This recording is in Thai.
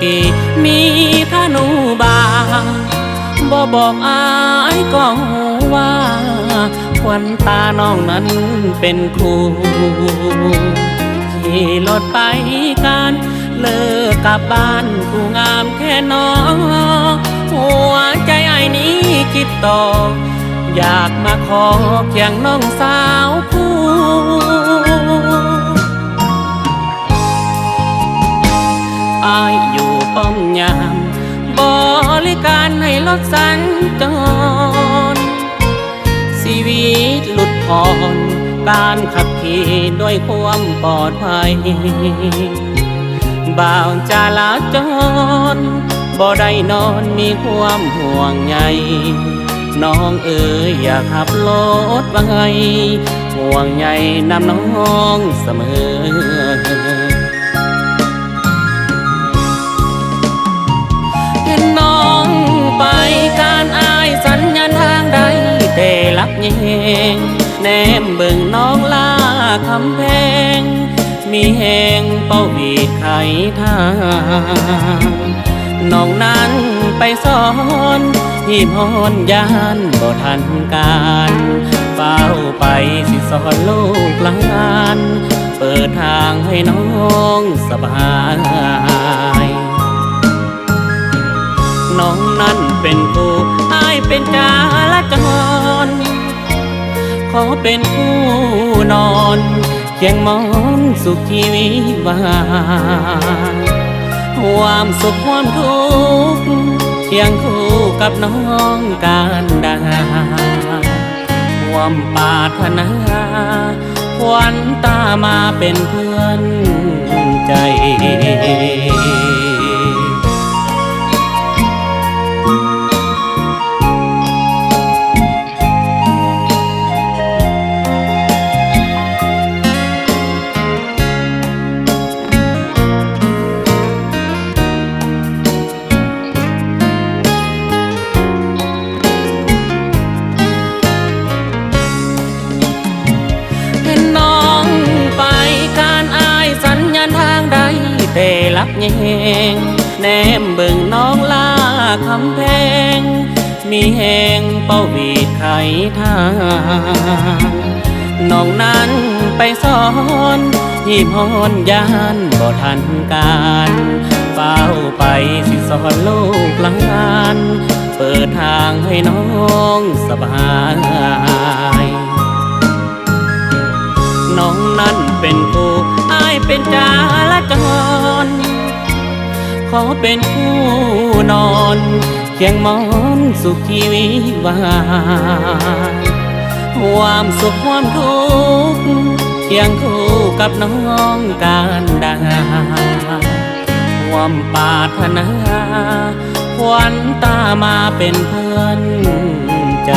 กีมีธนูบาบ่บอกอายก็ว่าควันตาน้องนั้นเป็นครูขี่รถไปกันเลิกกลับบ้านผู้งามแค่น้องหัวใจไอ้นี้คิดต่ออยากมาขอเคียงน้องสาวผู้อายอยู่ป้อมยามบริการให้รถสัญจรชีวิตหลุดผ่อนการขับขี่ด้วยความปลอดภัยบ่าวจราจรบ่ได้นอนมีความห่วงใยน้องเอ๋ยอย่าขับรถไว้ห่วงใยนำน้องเสมอเห็นน้องไปการอายสัญญาณทางใดแต่ลักแยงแนมเบิ่งน้องลาคำแพงมีแหงเป้าวีดไขทางน้องนั้นไปสอนที่มอนยานบ่ทันการเฝ้าไปสิสอนลูกหลานเปิดทางให้น้องสบายน้องนั้นเป็นผู้อายเป็นจราจรขอเป็นผู้นอนเคียงมอนสุขชีวิตวานความสุขความทุกข์เคียงคู่กับน้องการดาความปรารถนาควันตามาเป็นเพื่อนใจแต่ลักแยงแนมเบิ่งน้องลาคำแพงมีแหงเป้าวีดไขทางน้องนั้นไปสอนที่มอนยานบ่ทันการเฝ้าไปสิสอนลูกหลานเปิดทางให้น้องสบายน้องนั้นเป็นผู้อายเป็นจราจรขอเป็นผู้นอนเคียงมอนสุขชีวิตวานความสุขความทุกข์เคียงคู่กับน้องการดาความปรารถนาควันตามาเป็นเพื่อนใจ